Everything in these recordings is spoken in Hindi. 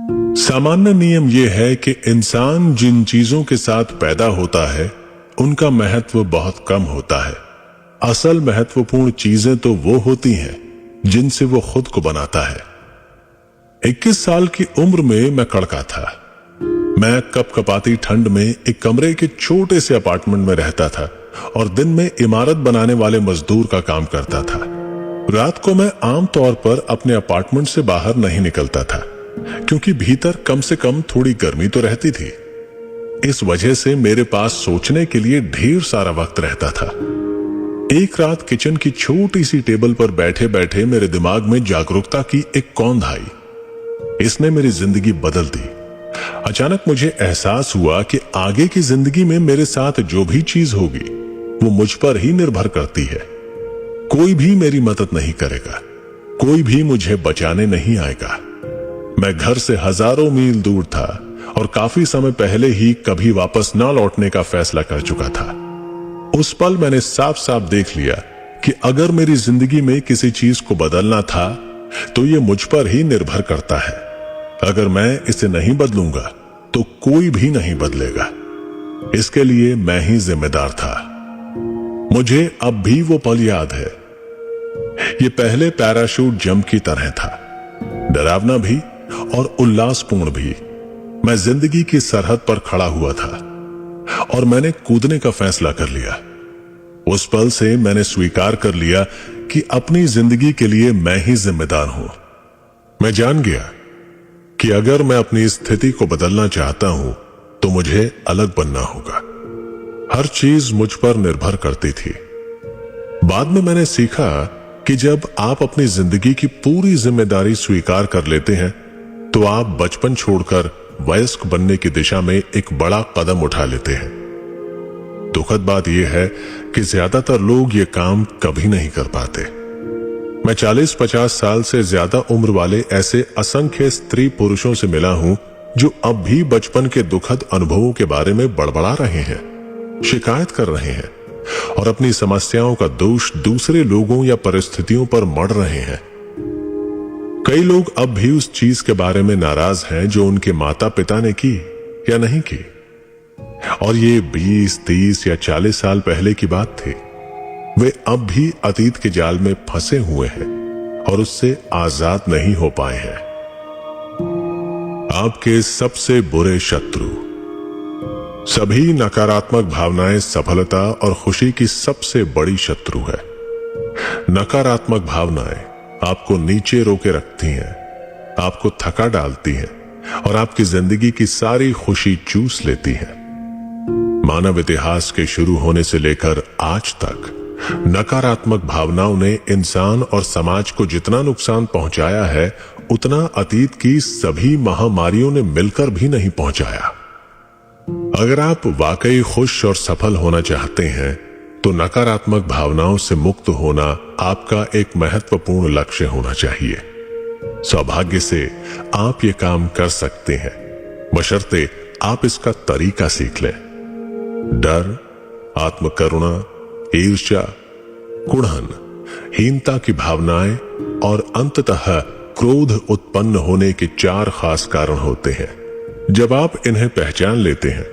सामान्य नियम यह है कि इंसान जिन चीजों के साथ पैदा होता है उनका महत्व बहुत कम होता है। असल महत्वपूर्ण चीजें तो वो होती हैं जिनसे वो खुद को बनाता है। 21 साल की उम्र में मैं कड़का था। मैं कपकपाती ठंड में एक कमरे के छोटे से अपार्टमेंट में रहता था और दिन में इमारत बनाने वाले मजदूर का काम करता था। रात को मैं आमतौर पर अपने अपार्टमेंट से बाहर नहीं निकलता था क्योंकि भीतर कम से कम थोड़ी गर्मी तो रहती थी। इस वजह से मेरे पास सोचने के लिए ढेर सारा वक्त रहता था। एक रात किचन की छोटी सी टेबल पर बैठे बैठे मेरे दिमाग में जागरूकता की एक कौंध आई। इसने मेरी जिंदगी बदल दी। अचानक मुझे एहसास हुआ कि आगे की जिंदगी में मेरे साथ जो भी चीज होगी वो मुझ पर ही निर्भर करती है। कोई भी मेरी मदद नहीं करेगा, कोई भी मुझे बचाने नहीं आएगा। मैं घर से हजारों मील दूर था और काफी समय पहले ही कभी वापस ना लौटने का फैसला कर चुका था। उस पल मैंने साफ साफ देख लिया कि अगर मेरी जिंदगी में किसी चीज को बदलना था तो ये मुझ पर ही निर्भर करता है। अगर मैं इसे नहीं बदलूंगा तो कोई भी नहीं बदलेगा। इसके लिए मैं ही जिम्मेदार था। मुझे अब भी वो पल याद है। ये पहले पैराशूट जंप की तरह था, डरावना भी और उल्लासपूर्ण भी। मैं जिंदगी की सरहद पर खड़ा हुआ था और मैंने कूदने का फैसला कर लिया। उस पल से मैंने स्वीकार कर लिया कि अपनी जिंदगी के लिए मैं ही जिम्मेदार हूं। मैं जान गया कि अगर मैं अपनी स्थिति को बदलना चाहता हूं तो मुझे अलग बनना होगा। हर चीज मुझ पर निर्भर करती थी। बाद में मैंने सीखा कि जब आप अपनी जिंदगी की पूरी जिम्मेदारी स्वीकार कर लेते हैं तो आप बचपन छोड़कर वयस्क बनने की दिशा में एक बड़ा कदम उठा लेते हैं। दुखद बात यह है कि ज्यादातर लोग ये काम कभी नहीं कर पाते। मैं 40-50 साल से ज्यादा उम्र वाले ऐसे असंख्य स्त्री पुरुषों से मिला हूं जो अब भी बचपन के दुखद अनुभवों के बारे में बड़बड़ा रहे हैं, शिकायत कर रहे हैं और अपनी समस्याओं का दोष दूसरे लोगों या परिस्थितियों पर मढ़ रहे हैं। कई लोग अब भी उस चीज के बारे में नाराज हैं जो उनके माता पिता ने की या नहीं की, और ये 20, 30 या 40 साल पहले की बात थी। वे अब भी अतीत के जाल में फंसे हुए हैं और उससे आजाद नहीं हो पाए हैं। आपके सबसे बुरे शत्रु। सभी नकारात्मक भावनाएं सफलता और खुशी की सबसे बड़ी शत्रु है। नकारात्मक भावनाएं आपको नीचे रोके रखती हैं, आपको थका डालती हैं और आपकी जिंदगी की सारी खुशी चूस लेती हैं। मानव इतिहास के शुरू होने से लेकर आज तक नकारात्मक भावनाओं ने इंसान और समाज को जितना नुकसान पहुंचाया है उतना अतीत की सभी महामारियों ने मिलकर भी नहीं पहुंचाया। अगर आप वाकई खुश और सफल होना चाहते हैं तो नकारात्मक भावनाओं से मुक्त होना आपका एक महत्वपूर्ण लक्ष्य होना चाहिए। सौभाग्य से आप ये काम कर सकते हैं, बशर्ते आप इसका तरीका सीख लें। डर, आत्मकरुणा, ईर्ष्या, कुढ़न, हीनता की भावनाएं और अंततः क्रोध उत्पन्न होने के 4 खास कारण होते हैं। जब आप इन्हें पहचान लेते हैं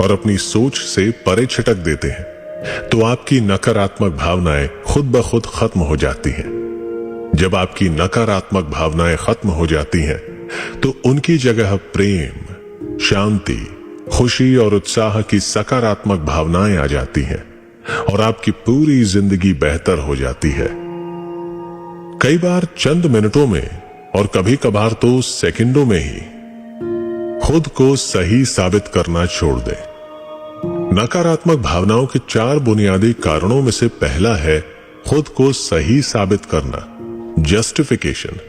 और अपनी सोच से परे छिटक देते हैं तो आपकी नकारात्मक भावनाएं खुद ब खुद खत्म हो जाती हैं। जब आपकी नकारात्मक भावनाएं खत्म हो जाती हैं तो उनकी जगह प्रेम, शांति, खुशी और उत्साह की सकारात्मक भावनाएं आ जाती हैं और आपकी पूरी जिंदगी बेहतर हो जाती है। कई बार चंद मिनटों में और कभी कभार तो सेकंडों में ही खुद को सही साबित करना छोड़ दें। नकारात्मक भावनाओं के 4 बुनियादी कारणों में से पहला है खुद को सही साबित करना, जस्टिफिकेशन।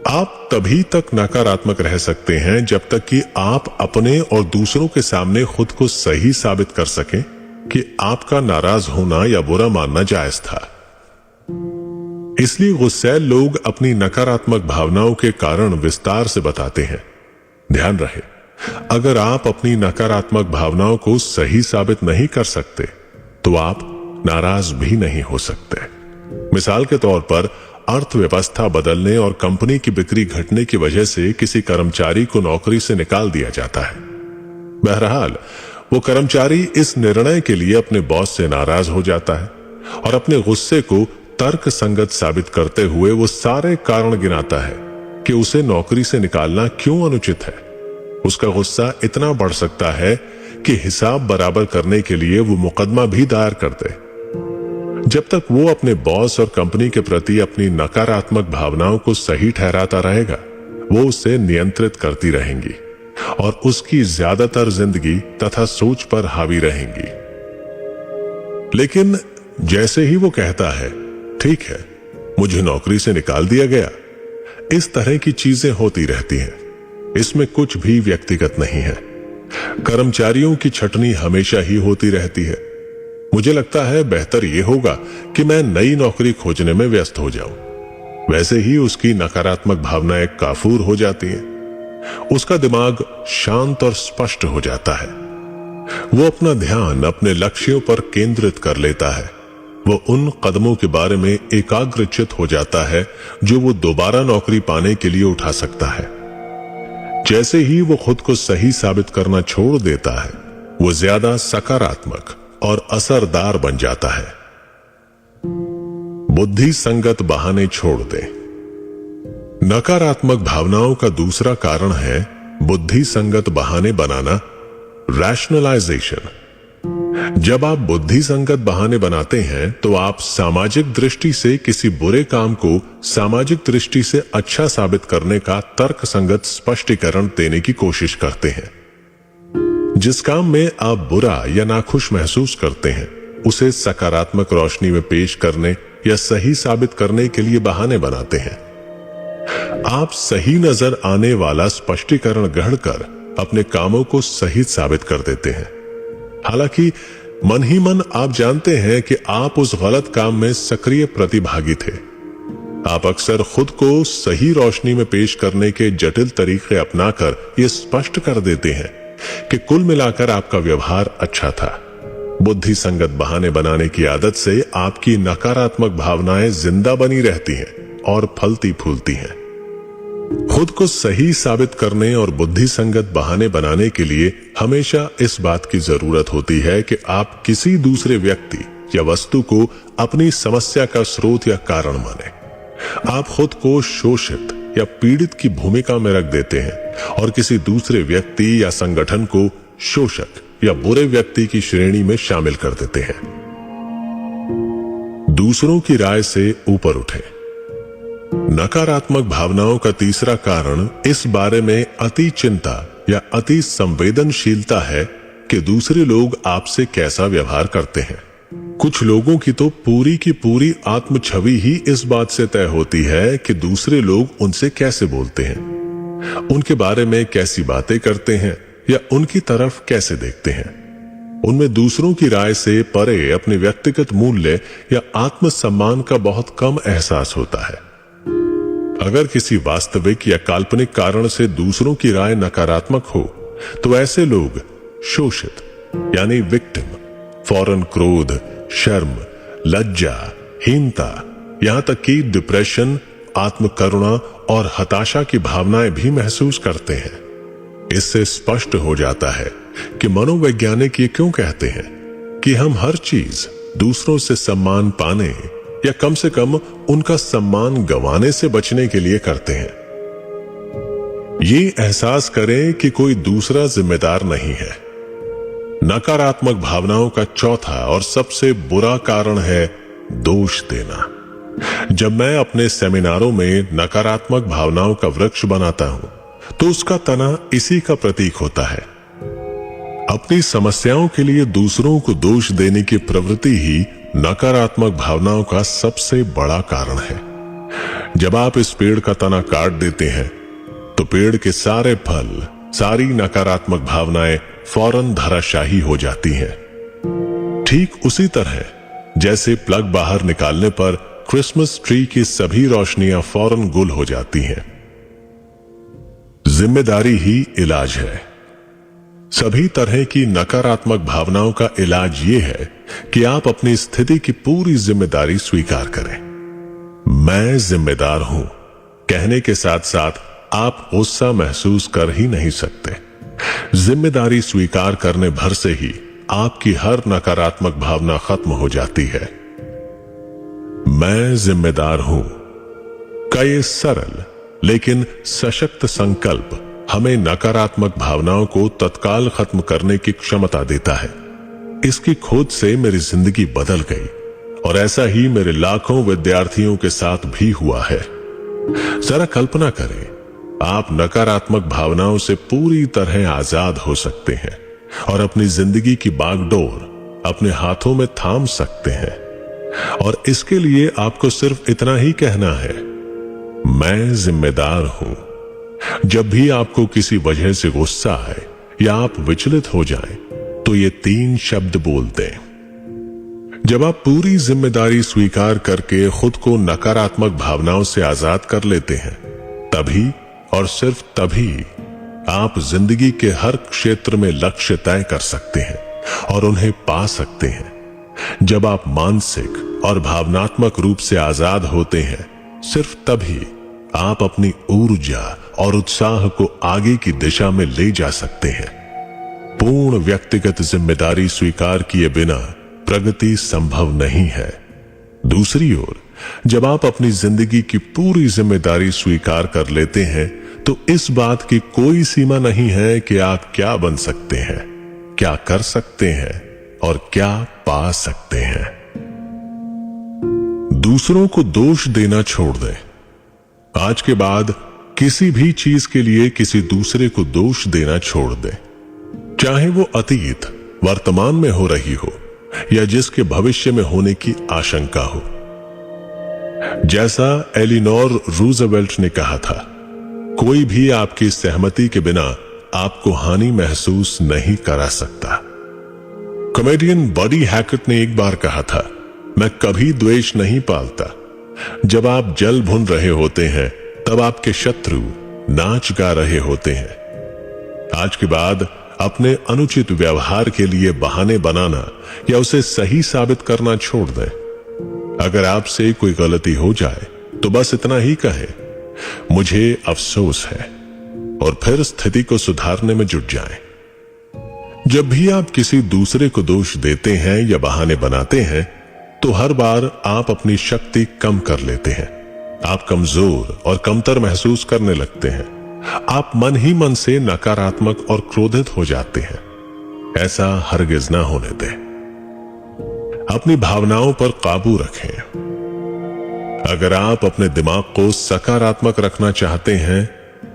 आप तभी तक नकारात्मक रह सकते हैं जब तक कि आप अपने और दूसरों के सामने खुद को सही साबित कर सकें कि आपका नाराज होना या बुरा मानना जायज था। इसलिए गुस्सैल लोग अपनी नकारात्मक भावनाओं के कारण विस्तार से बताते हैं। ध्यान रहे, अगर आप अपनी नकारात्मक भावनाओं को सही साबित नहीं कर सकते तो आप नाराज भी नहीं हो सकते। मिसाल के तौर पर अर्थव्यवस्था बदलने और कंपनी की बिक्री घटने की वजह से किसी कर्मचारी को नौकरी से निकाल दिया जाता है। बहरहाल वो कर्मचारी इस निर्णय के लिए अपने बॉस से नाराज हो जाता है और अपने गुस्से को तर्क संगत साबित करते हुए वो सारे कारण गिनाता है कि उसे नौकरी से निकालना क्यों अनुचित है। उसका गुस्सा इतना बढ़ सकता है कि हिसाब बराबर करने के लिए वो मुकदमा भी दायर कर दे। जब तक वो अपने बॉस और कंपनी के प्रति अपनी नकारात्मक भावनाओं को सही ठहराता रहेगा, वो उसे नियंत्रित करती रहेंगी और उसकी ज्यादातर जिंदगी तथा सोच पर हावी रहेंगी। लेकिन जैसे ही वो कहता है, ठीक है, मुझे नौकरी से निकाल दिया गया, इस तरह की चीजें होती रहती हैं। इसमें कुछ भी व्यक्तिगत नहीं है। कर्मचारियों की छटनी हमेशा ही होती रहती है। मुझे लगता है बेहतर यह होगा कि मैं नई नौकरी खोजने में व्यस्त हो जाऊं। वैसे ही उसकी नकारात्मक भावनाएं काफूर हो जाती हैं। उसका दिमाग शांत और स्पष्ट हो जाता है। वो अपना ध्यान अपने लक्ष्यों पर केंद्रित कर लेता है। वो उन कदमों के बारे में एकाग्रचित हो जाता है जो वो दोबारा नौकरी पाने के लिए उठा सकता है। जैसे ही वो खुद को सही साबित करना छोड़ देता है, वो ज्यादा सकारात्मक और असरदार बन जाता है। बुद्धि संगत बहाने छोड़ दे। नकारात्मक भावनाओं का दूसरा कारण है बुद्धि संगत बहाने बनाना, रैशनलाइजेशन। जब आप बुद्धि संगत बहाने बनाते हैं तो आप सामाजिक दृष्टि से किसी बुरे काम को सामाजिक दृष्टि से अच्छा साबित करने का तर्क संगत स्पष्टीकरण देने की कोशिश करते हैं। जिस काम में आप बुरा या नाखुश महसूस करते हैं, उसे सकारात्मक रोशनी में पेश करने या सही साबित करने के लिए बहाने बनाते हैं। आप सही नजर आने वाला स्पष्टीकरण गढ़कर अपने कामों को सही साबित कर देते हैं। हालांकि मन ही मन आप जानते हैं कि आप उस गलत काम में सक्रिय प्रतिभागी थे। आप अक्सर खुद को सही रोशनी में पेश करने के जटिल तरीके अपनाकर यह स्पष्ट कर देते हैं कि कुल मिलाकर आपका व्यवहार अच्छा था। बुद्धि संगत बहाने बनाने की आदत से आपकी नकारात्मक भावनाएं जिंदा बनी रहती हैं और फलती फूलती हैं। खुद को सही साबित करने और बुद्धि संगत बहाने बनाने के लिए हमेशा इस बात की जरूरत होती है कि आप किसी दूसरे व्यक्ति या वस्तु को अपनी समस्या का स्रोत या कारण माने। आप खुद को शोषित या पीड़ित की भूमिका में रख देते हैं और किसी दूसरे व्यक्ति या संगठन को शोषक या बुरे व्यक्ति की श्रेणी में शामिल कर देते हैं। दूसरों की राय से ऊपर उठे। नकारात्मक भावनाओं का तीसरा कारण इस बारे में अति चिंता या अति संवेदनशीलता है कि दूसरे लोग आपसे कैसा व्यवहार करते हैं। कुछ लोगों की तो पूरी की पूरी आत्म छवि ही इस बात से तय होती है कि दूसरे लोग उनसे कैसे बोलते हैं, उनके बारे में कैसी बातें करते हैं या उनकी तरफ कैसे देखते हैं। उनमें दूसरों की राय से परे अपने व्यक्तिगत मूल्य या आत्मसम्मान का बहुत कम एहसास होता है। अगर किसी वास्तविक या काल्पनिक कारण से दूसरों की राय नकारात्मक हो तो ऐसे लोग शोषित यानी विक्टिम, फौरन क्रोध, शर्म, लज्जा, हीनता, यहां तक कि डिप्रेशन, आत्मकरुणा और हताशा की भावनाएं भी महसूस करते हैं। इससे स्पष्ट हो जाता है कि मनोवैज्ञानिक ये क्यों कहते हैं कि हम हर चीज दूसरों से सम्मान पाने या कम से कम उनका सम्मान गंवाने से बचने के लिए करते हैं। ये एहसास करें कि कोई दूसरा जिम्मेदार नहीं है। नकारात्मक भावनाओं का चौथा और सबसे बुरा कारण है दोष देना। जब मैं अपने सेमिनारों में नकारात्मक भावनाओं का वृक्ष बनाता हूं तो उसका तना इसी का प्रतीक होता है। अपनी समस्याओं के लिए दूसरों को दोष देने की प्रवृत्ति ही नकारात्मक भावनाओं का सबसे बड़ा कारण है। जब आप इस पेड़ का तना काट देते हैं तो पेड़ के सारे फल, सारी नकारात्मक भावनाएं फौरन धराशायी हो जाती हैं। ठीक उसी तरह जैसे प्लग बाहर निकालने पर क्रिसमस ट्री की सभी रोशनियां फौरन गुल हो जाती हैं। जिम्मेदारी ही इलाज है। सभी तरह की नकारात्मक भावनाओं का इलाज ये है कि आप अपनी स्थिति की पूरी जिम्मेदारी स्वीकार करें। मैं जिम्मेदार हूं कहने के साथ साथ आप गुस्सा महसूस कर ही नहीं सकते। जिम्मेदारी स्वीकार करने भर से ही आपकी हर नकारात्मक भावना खत्म हो जाती है। मैं जिम्मेदार हूं का ये सरल लेकिन सशक्त संकल्प हमें नकारात्मक भावनाओं को तत्काल खत्म करने की क्षमता देता है। इसकी खोज से मेरी जिंदगी बदल गई और ऐसा ही मेरे लाखों विद्यार्थियों के साथ भी हुआ है। जरा कल्पना करें, आप नकारात्मक भावनाओं से पूरी तरह आजाद हो सकते हैं और अपनी जिंदगी की बागडोर अपने हाथों में थाम सकते हैं। और इसके लिए आपको सिर्फ इतना ही कहना है, मैं जिम्मेदार हूं। जब भी आपको किसी वजह से गुस्सा आए या आप विचलित हो जाएं, तो ये 3 शब्द बोल दें। जब आप पूरी जिम्मेदारी स्वीकार करके खुद को नकारात्मक भावनाओं से आजाद कर लेते हैं, तभी और सिर्फ तभी आप जिंदगी के हर क्षेत्र में लक्ष्य तय कर सकते हैं और उन्हें पा सकते हैं। जब आप मानसिक और भावनात्मक रूप से आजाद होते हैं, सिर्फ तभी आप अपनी ऊर्जा और उत्साह को आगे की दिशा में ले जा सकते हैं। पूर्ण व्यक्तिगत जिम्मेदारी स्वीकार किए बिना प्रगति संभव नहीं है। दूसरी ओर, जब आप अपनी जिंदगी की पूरी जिम्मेदारी स्वीकार कर लेते हैं, तो इस बात की कोई सीमा नहीं है कि आप क्या बन सकते हैं, क्या कर सकते हैं और क्या पा सकते हैं। दूसरों को दोष देना छोड़ दें। आज के बाद किसी भी चीज के लिए किसी दूसरे को दोष देना छोड़ दें, चाहे वो अतीत, वर्तमान में हो रही हो या जिसके भविष्य में होने की आशंका हो। जैसा एलिनोर रूजवेल्ट ने कहा था, कोई भी आपकी सहमति के बिना आपको हानि महसूस नहीं करा सकता। कॉमेडियन बडी हैकेट ने एक बार कहा था, मैं कभी द्वेष नहीं पालता। जब आप जल भुन रहे होते हैं, तब आपके शत्रु नाच गा रहे होते हैं। आज के बाद अपने अनुचित व्यवहार के लिए बहाने बनाना या उसे सही साबित करना छोड़ दें। अगर आपसे कोई गलती हो जाए तो बस इतना ही कहें, मुझे अफसोस है, और फिर स्थिति को सुधारने में जुट जाएं। जब भी आप किसी दूसरे को दोष देते हैं या बहाने बनाते हैं, तो हर बार आप अपनी शक्ति कम कर लेते हैं। आप कमजोर और कमतर महसूस करने लगते हैं। आप मन ही मन से नकारात्मक और क्रोधित हो जाते हैं। ऐसा हरगिज ना होने दें। अपनी भावनाओं पर काबू रखें। अगर आप अपने दिमाग को सकारात्मक रखना चाहते हैं,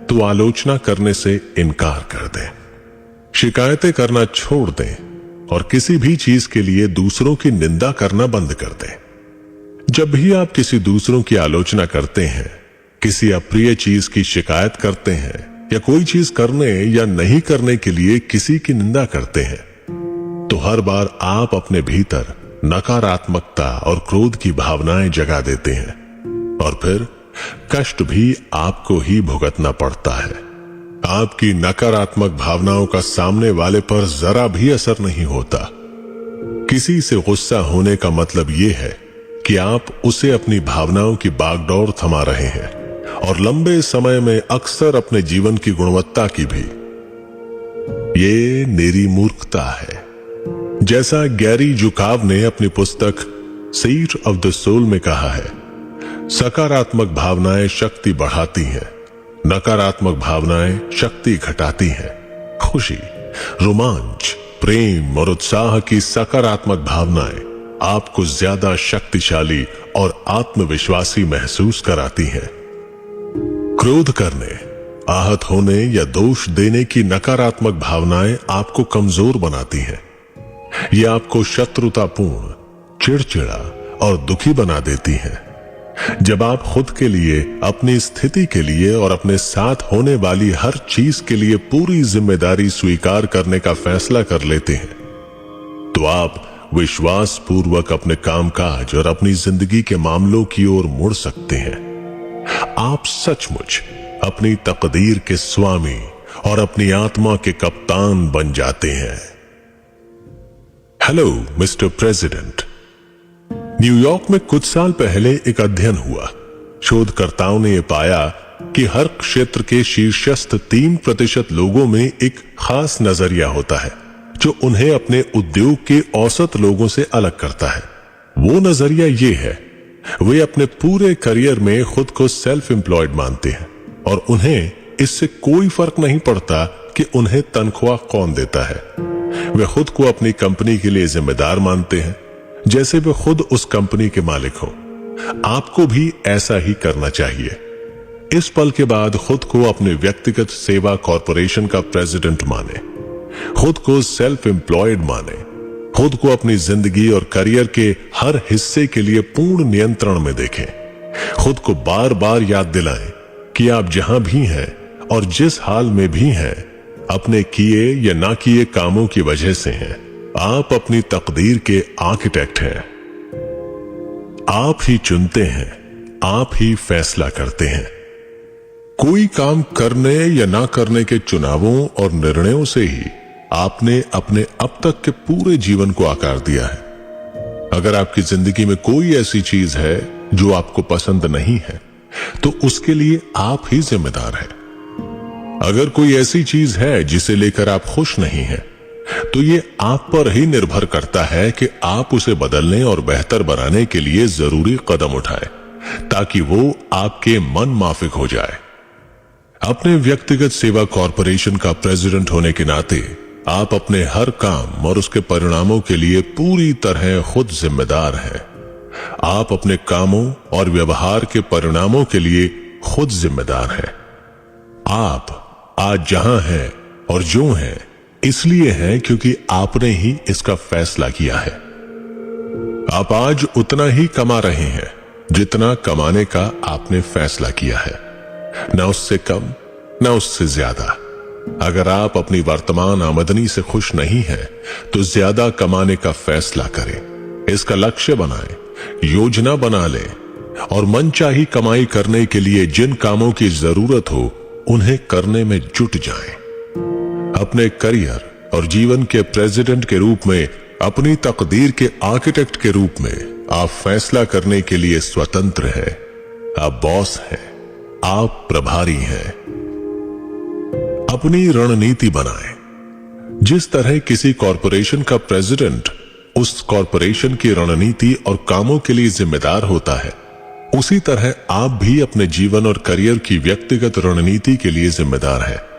तो आलोचना करने से इनकार कर दें, शिकायतें करना छोड़ दें और किसी भी चीज के लिए दूसरों की निंदा करना बंद कर दें। जब भी आप किसी दूसरों की आलोचना करते हैं, किसी अप्रिय चीज की शिकायत करते हैं या कोई चीज करने या नहीं करने के लिए किसी की निंदा करते हैं, तो हर बार आप अपने भीतर नकारात्मकता और क्रोध की भावनाएं जगा देते हैं और फिर कष्ट भी आपको ही भुगतना पड़ता है। आपकी नकारात्मक भावनाओं का सामने वाले पर जरा भी असर नहीं होता। किसी से गुस्सा होने का मतलब यह है कि आप उसे अपनी भावनाओं की बागडोर थमा रहे हैं और लंबे समय में अक्सर अपने जीवन की गुणवत्ता की भी। ये निरी मूर्खता है। जैसा गैरी जुकाव ने अपनी पुस्तक सीट ऑफ द सोल में कहा है, सकारात्मक भावनाएं शक्ति बढ़ाती हैं, नकारात्मक भावनाएं शक्ति घटाती हैं। खुशी, रोमांच, प्रेम और उत्साह की सकारात्मक भावनाएं आपको ज्यादा शक्तिशाली और आत्मविश्वासी महसूस कराती हैं। क्रोध करने, आहत होने या दोष देने की नकारात्मक भावनाएं आपको कमजोर बनाती हैं। ये आपको शत्रुतापूर्ण, चिड़चिड़ा और दुखी बना देती हैं। जब आप खुद के लिए, अपनी स्थिति के लिए और अपने साथ होने वाली हर चीज के लिए पूरी जिम्मेदारी स्वीकार करने का फैसला कर लेते हैं, तो आप विश्वास पूर्वक अपने कामकाज और अपनी जिंदगी के मामलों की ओर मुड़ सकते हैं। आप सचमुच अपनी तकदीर के स्वामी और अपनी आत्मा के कप्तान बन जाते हैं। Hello mister president. न्यूयॉर्क में कुछ साल पहले एक अध्ययन हुआ शोधकर्ताओं ने यह पाया कि हर क्षेत्र के शीर्षस्थ 3% लोगों में एक खास नजरिया होता है जो उन्हें अपने उद्योग के औसत लोगों से अलग करता है। वो नजरिया ये है, वे अपने पूरे करियर में खुद को सेल्फ एम्प्लॉयड मानते हैं और उन्हें इससे कोई फर्क नहीं पड़ता कि उन्हें तनख्वाह कौन देता है। वे खुद को अपनी कंपनी के लिए जिम्मेदार मानते हैं, जैसे वे खुद उस कंपनी के मालिक हो। आपको भी ऐसा ही करना चाहिए। इस पल के बाद खुद को अपने व्यक्तिगत सेवा कॉरपोरेशन का प्रेसिडेंट माने, खुद को सेल्फ एम्प्लॉयड माने, खुद को अपनी जिंदगी और करियर के हर हिस्से के लिए पूर्ण नियंत्रण में देखें। खुद को बार बार याद दिलाएं कि आप जहां भी हैं और जिस हाल में भी हैं, अपने किए या ना किए कामों की वजह से हैं। आप अपनी तकदीर के आर्किटेक्ट हैं। आप ही चुनते हैं, आप ही फैसला करते हैं। कोई काम करने या ना करने के चुनावों और निर्णयों से ही आपने अपने अब तक के पूरे जीवन को आकार दिया है। अगर आपकी जिंदगी में कोई ऐसी चीज है जो आपको पसंद नहीं है, तो उसके लिए आप ही जिम्मेदार हैं। अगर कोई ऐसी चीज है जिसे लेकर आप खुश नहीं हैं, तो ये आप पर ही निर्भर करता है कि आप उसे बदलने और बेहतर बनाने के लिए जरूरी कदम उठाएं, ताकि वो आपके मन माफिक हो जाए। अपने व्यक्तिगत सेवा कॉरपोरेशन का प्रेसिडेंट होने के नाते आप अपने हर काम और उसके परिणामों के लिए पूरी तरह खुद जिम्मेदार हैं। आप अपने कामों और व्यवहार के परिणामों के लिए खुद जिम्मेदार हैं। आप आज जहां हैं और जो हैं, इसलिए हैं क्योंकि आपने ही इसका फैसला किया है। आप आज उतना ही कमा रहे हैं जितना कमाने का आपने फैसला किया है, न उससे कम न उससे ज्यादा। अगर आप अपनी वर्तमान आमदनी से खुश नहीं हैं, तो ज्यादा कमाने का फैसला करें, इसका लक्ष्य बनाएं, योजना बना लें और मनचाही कमाई करने के लिए जिन कामों की जरूरत हो उन्हें करने में जुट जाएं। अपने करियर और जीवन के प्रेसिडेंट के रूप में, अपनी तकदीर के आर्किटेक्ट के रूप में आप फैसला करने के लिए स्वतंत्र हैं। आप बॉस हैं, आप प्रभारी हैं। अपनी रणनीति बनाएं। जिस तरह किसी कॉरपोरेशन का प्रेसिडेंट उस कॉरपोरेशन की रणनीति और कामों के लिए जिम्मेदार होता है, उसी तरह आप भी अपने जीवन और करियर की व्यक्तिगत रणनीति के लिए जिम्मेदार हैं।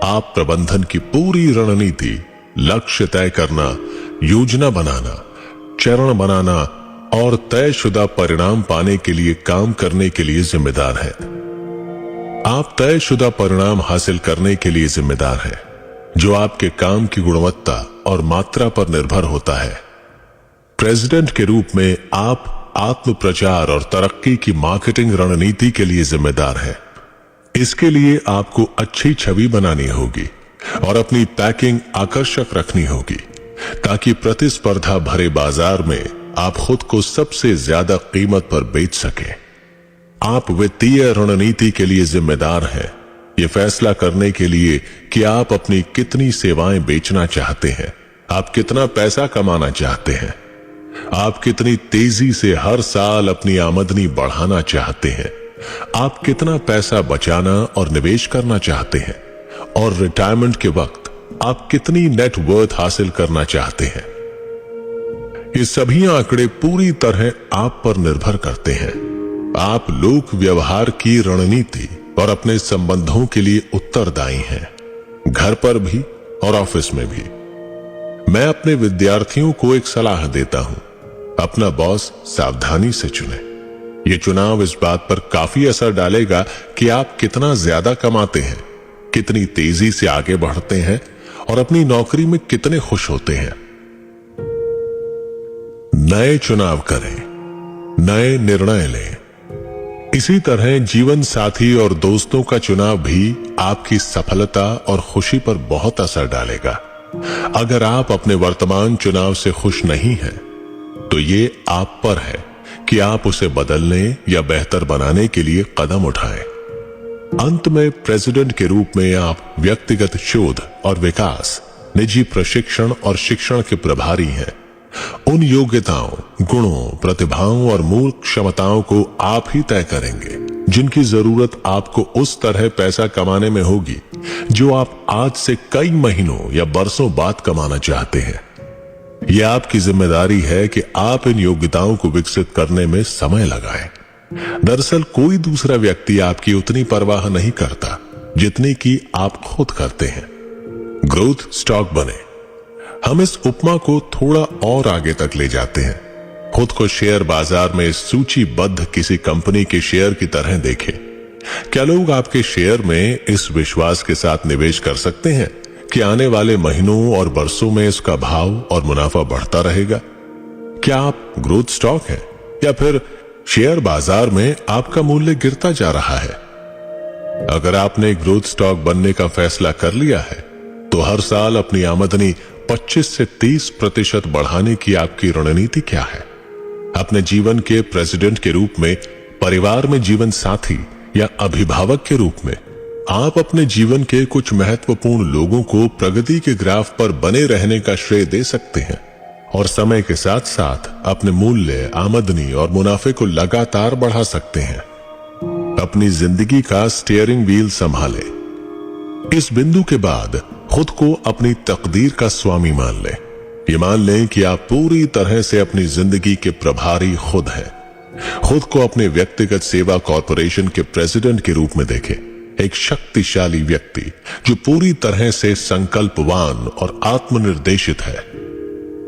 आप प्रबंधन की पूरी रणनीति, लक्ष्य तय करना, योजना बनाना, चरण बनाना और तयशुदा परिणाम पाने के लिए काम करने के लिए जिम्मेदार हैं। आप तयशुदा परिणाम हासिल करने के लिए जिम्मेदार हैं, जो आपके काम की गुणवत्ता और मात्रा पर निर्भर होता है। प्रेसिडेंट के रूप में आप आत्म प्रचार और तरक्की की मार्केटिंग रणनीति के लिए जिम्मेदार हैं। इसके लिए आपको अच्छी छवि बनानी होगी और अपनी पैकिंग आकर्षक रखनी होगी, ताकि प्रतिस्पर्धा भरे बाजार में आप खुद को सबसे ज्यादा कीमत पर बेच सकें। आप वित्तीय रणनीति के लिए जिम्मेदार हैं, ये फैसला करने के लिए कि आप अपनी कितनी सेवाएं बेचना चाहते हैं, आप कितना पैसा कमाना चाहते हैं, आप कितनी तेजी से हर साल अपनी आमदनी बढ़ाना चाहते हैं, आप कितना पैसा बचाना और निवेश करना चाहते हैं, और रिटायरमेंट के वक्त आप कितनी नेट वर्थ हासिल करना चाहते हैं। ये सभी आंकड़े पूरी तरह आप पर निर्भर करते हैं। आप लोक व्यवहार की रणनीति और अपने संबंधों के लिए उत्तरदायी हैं, घर पर भी और ऑफिस में भी। मैं अपने विद्यार्थियों को एक सलाह देता हूं, अपना बॉस सावधानी से चुनें। ये चुनाव इस बात पर काफी असर डालेगा कि आप कितना ज्यादा कमाते हैं, कितनी तेजी से आगे बढ़ते हैं और अपनी नौकरी में कितने खुश होते हैं। नए चुनाव करें, नए निर्णय लें। इसी तरह जीवन साथी और दोस्तों का चुनाव भी आपकी सफलता और खुशी पर बहुत असर डालेगा। अगर आप अपने वर्तमान चुनाव से खुश नहीं हैं, तो ये आप पर है कि आप उसे बदलने या बेहतर बनाने के लिए कदम उठाएं। अंत में प्रेसिडेंट के रूप में आप व्यक्तिगत शोध और विकास, निजी प्रशिक्षण और शिक्षण के प्रभारी हैं। उन योग्यताओं, गुणों, प्रतिभाओं और मूल क्षमताओं को आप ही तय करेंगे जिनकी जरूरत आपको उस तरह पैसा कमाने में होगी जो आप आज से कई महीनों या बरसों बाद कमाना चाहते हैं। यह आपकी जिम्मेदारी है कि आप इन योग्यताओं को विकसित करने में समय लगाएं। दरअसल कोई दूसरा व्यक्ति आपकी उतनी परवाह नहीं करता जितनी कि आप खुद करते हैं। ग्रोथ स्टॉक बने। हम इस उपमा को थोड़ा और आगे तक ले जाते हैं। खुद को शेयर बाजार में सूचीबद्ध किसी कंपनी के शेयर की तरह देखें। क्या लोग आपके शेयर में इस विश्वास के साथ निवेश कर सकते हैं कि आने वाले महीनों और वर्षों में इसका भाव और मुनाफा बढ़ता रहेगा? क्या आप ग्रोथ स्टॉक हैं या फिर शेयर बाजार में आपका मूल्य गिरता जा रहा है? अगर आपने ग्रोथ स्टॉक बनने का फैसला कर लिया है तो हर साल अपनी आमदनी 25 से 30% बढ़ाने की आपकी रणनीति क्या है? अपने जीवन के प्रेसिडेंट के रूप में, परिवार में जीवन साथी या अभिभावक के रूप में आप अपने जीवन के कुछ महत्वपूर्ण लोगों को प्रगति के ग्राफ पर बने रहने का श्रेय दे सकते हैं और समय के साथ साथ अपने मूल्य, आमदनी और मुनाफे को लगातार बढ़ा सकते हैं। अपनी जिंदगी का स्टीयरिंग व्हील संभालें। इस बिंदु के बाद खुद को अपनी तकदीर का स्वामी मान लें। ये मान लें कि आप पूरी तरह से अपनी जिंदगी के प्रभारी खुद हैं। खुद को अपने व्यक्तिगत सेवा कॉरपोरेशन के प्रेसिडेंट के रूप में देखें, एक शक्तिशाली व्यक्ति जो पूरी तरह से संकल्पवान और आत्मनिर्देशित है।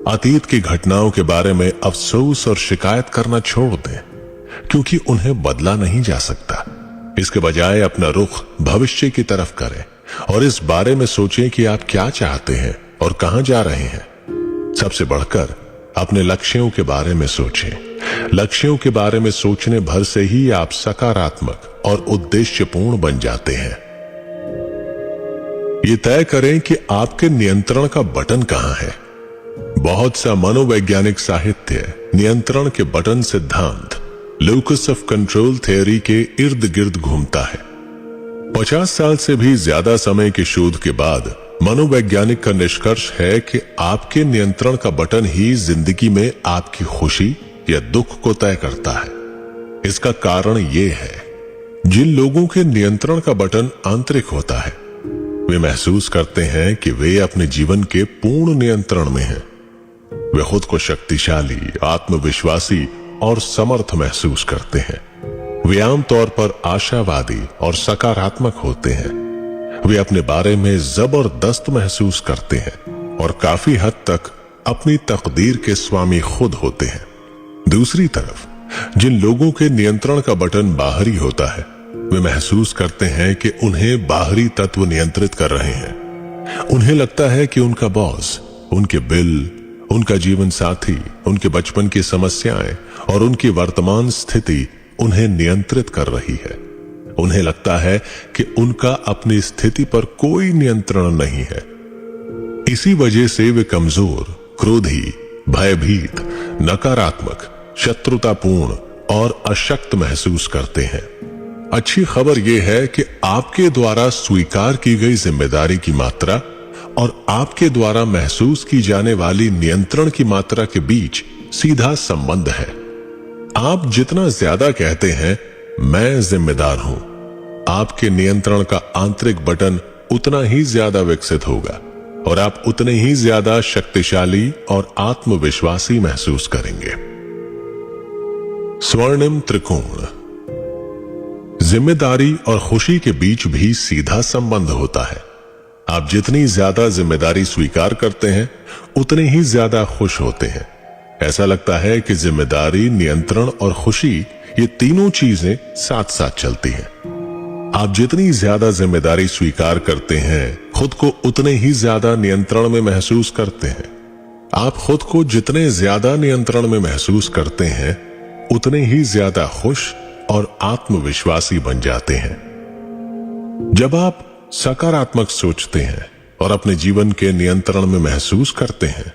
अतीत की घटनाओं के बारे में अफसोस और शिकायत करना छोड़ दें, क्योंकि उन्हें बदला नहीं जा सकता। इसके बजाय अपना रुख भविष्य की तरफ करें और इस बारे में सोचें कि आप क्या चाहते हैं और कहां जा रहे हैं। सबसे बढ़कर अपने लक्ष्यों के बारे में सोचें। लक्ष्यों के बारे में सोचने भर से ही आप सकारात्मक और उद्देश्यपूर्ण बन जाते हैं। ये तय करें कि आपके नियंत्रण का बटन कहां है। बहुत सा मनोवैज्ञानिक साहित्य नियंत्रण के बटन सिद्धांत, लोकस ऑफ कंट्रोल थ्योरी के इर्द गिर्द घूमता है। 50 साल से भी ज्यादा समय के शोध के बाद मनोवैज्ञानिक का निष्कर्ष है कि आपके नियंत्रण का बटन ही जिंदगी में आपकी खुशी या दुख को तय करता है। इसका कारण यह है, जिन लोगों के नियंत्रण का बटन आंतरिक होता है वे महसूस करते हैं कि वे अपने जीवन के पूर्ण नियंत्रण में हैं। वे खुद को शक्तिशाली, आत्मविश्वासी और समर्थ महसूस करते हैं। वे आमतौर पर आशावादी और सकारात्मक होते हैं। वे अपने बारे में जबरदस्त महसूस करते हैं और काफी हद तक अपनी तकदीर के स्वामी खुद होते हैं। दूसरी तरफ जिन लोगों के नियंत्रण का बटन बाहरी होता है वे महसूस करते हैं कि उन्हें बाहरी तत्व नियंत्रित कर रहे हैं। उन्हें लगता है कि उनका बॉस, उनके बिल, उनका जीवन साथी, उनके बचपन की समस्याएं और उनकी वर्तमान स्थिति उन्हें नियंत्रित कर रही है। उन्हें लगता है कि उनका अपनी स्थिति पर कोई नियंत्रण नहीं है। इसी वजह से वे कमजोर, क्रोधी, भयभीत, नकारात्मक, शत्रुतापूर्ण और अशक्त महसूस करते हैं। अच्छी खबर यह है कि आपके द्वारा स्वीकार की गई जिम्मेदारी की मात्रा और आपके द्वारा महसूस की जाने वाली नियंत्रण की मात्रा के बीच सीधा संबंध है। आप जितना ज्यादा कहते हैं मैं जिम्मेदार हूं, आपके नियंत्रण का आंतरिक बटन उतना ही ज्यादा विकसित होगा और आप उतने ही ज्यादा शक्तिशाली और आत्मविश्वासी महसूस करेंगे। स्वर्णिम त्रिकोण। जिम्मेदारी और खुशी के बीच भी सीधा संबंध होता है। आप जितनी ज्यादा जिम्मेदारी स्वीकार करते हैं उतने ही ज्यादा खुश होते हैं। ऐसा लगता है कि जिम्मेदारी, नियंत्रण और खुशी ये तीनों चीजें साथ साथ चलती हैं। आप जितनी ज्यादा जिम्मेदारी स्वीकार करते हैं खुद को उतने ही ज्यादा नियंत्रण में महसूस करते हैं। आप खुद को जितने ज्यादा नियंत्रण में महसूस करते हैं उतने ही ज्यादा खुश और आत्मविश्वासी बन जाते हैं। जब आप सकारात्मक सोचते हैं और अपने जीवन के नियंत्रण में महसूस करते हैं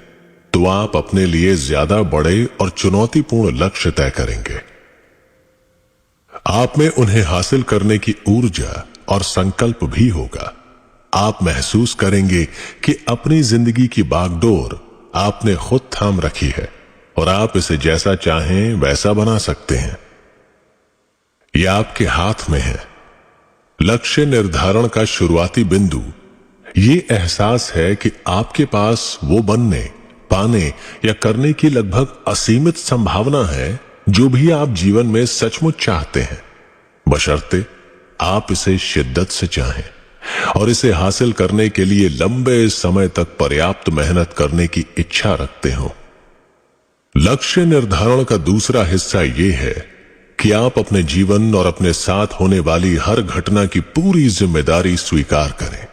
तो आप अपने लिए ज्यादा बड़े और चुनौतीपूर्ण लक्ष्य तय करेंगे। आप में उन्हें हासिल करने की ऊर्जा और संकल्प भी होगा। आप महसूस करेंगे कि अपनी जिंदगी की बागडोर आपने खुद थाम रखी है और आप इसे जैसा चाहें वैसा बना सकते हैं। यह आपके हाथ में है। लक्ष्य निर्धारण का शुरुआती बिंदु ये एहसास है कि आपके पास वो बनने, पाने या करने की लगभग असीमित संभावना है जो भी आप जीवन में सचमुच चाहते हैं, बशर्ते आप इसे शिद्दत से चाहें और इसे हासिल करने के लिए लंबे समय तक पर्याप्त मेहनत करने की इच्छा रखते हो। लक्ष्य निर्धारण का दूसरा हिस्सा यह है कि आप अपने जीवन और अपने साथ होने वाली हर घटना की पूरी जिम्मेदारी स्वीकार करें,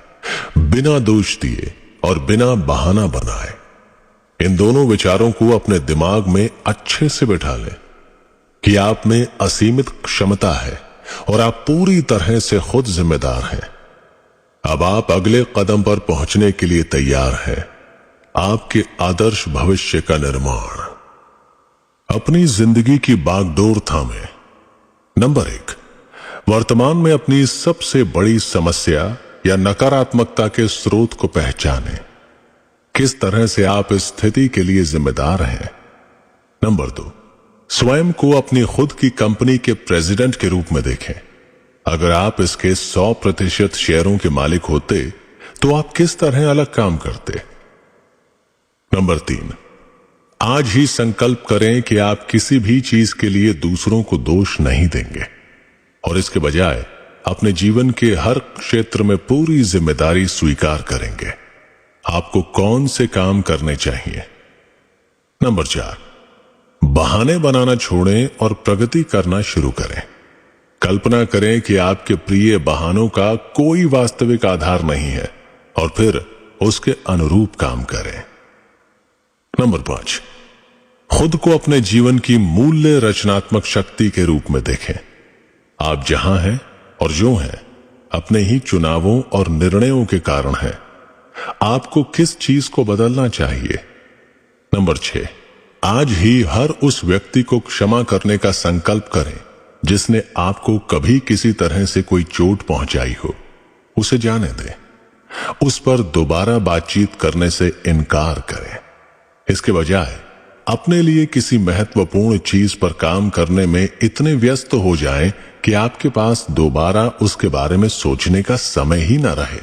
बिना दोष दिए और बिना बहाना बनाए। इन दोनों विचारों को अपने दिमाग में अच्छे से बिठा लें कि आप में असीमित क्षमता है और आप पूरी तरह से खुद जिम्मेदार हैं। अब आप अगले कदम पर पहुंचने के लिए तैयार हैं, आपके आदर्श भविष्य का निर्माण। अपनी जिंदगी की बागडोर थामे। नंबर 1, वर्तमान में अपनी सबसे बड़ी समस्या या नकारात्मकता के स्रोत को पहचानें। किस तरह से आप इस स्थिति के लिए जिम्मेदार हैं। नंबर 2, स्वयं को अपनी खुद की कंपनी के प्रेसिडेंट के रूप में देखें। अगर आप इसके 100% शेयरों के मालिक होते तो आप किस तरह अलग काम करते। नंबर 3, आज ही संकल्प करें कि आप किसी भी चीज के लिए दूसरों को दोष नहीं देंगे और इसके बजाय अपने जीवन के हर क्षेत्र में पूरी जिम्मेदारी स्वीकार करेंगे। आपको कौन से काम करने चाहिए। नंबर 4, बहाने बनाना छोड़ें और प्रगति करना शुरू करें। कल्पना करें कि आपके प्रिय बहानों का कोई वास्तविक आधार नहीं है और फिर उसके अनुरूप काम करें। नंबर 5, खुद को अपने जीवन की मूल्य रचनात्मक शक्ति के रूप में देखें। आप जहां हैं और जो हैं अपने ही चुनावों और निर्णयों के कारण हैं। आपको किस चीज को बदलना चाहिए। नंबर 6, आज ही हर उस व्यक्ति को क्षमा करने का संकल्प करें जिसने आपको कभी किसी तरह से कोई चोट पहुंचाई हो। उसे जाने दें, उस पर दोबारा बातचीत करने से इनकार करें। इसके बजाय अपने लिए किसी महत्वपूर्ण चीज पर काम करने में इतने व्यस्त हो जाएं कि आपके पास दोबारा उसके बारे में सोचने का समय ही न रहे।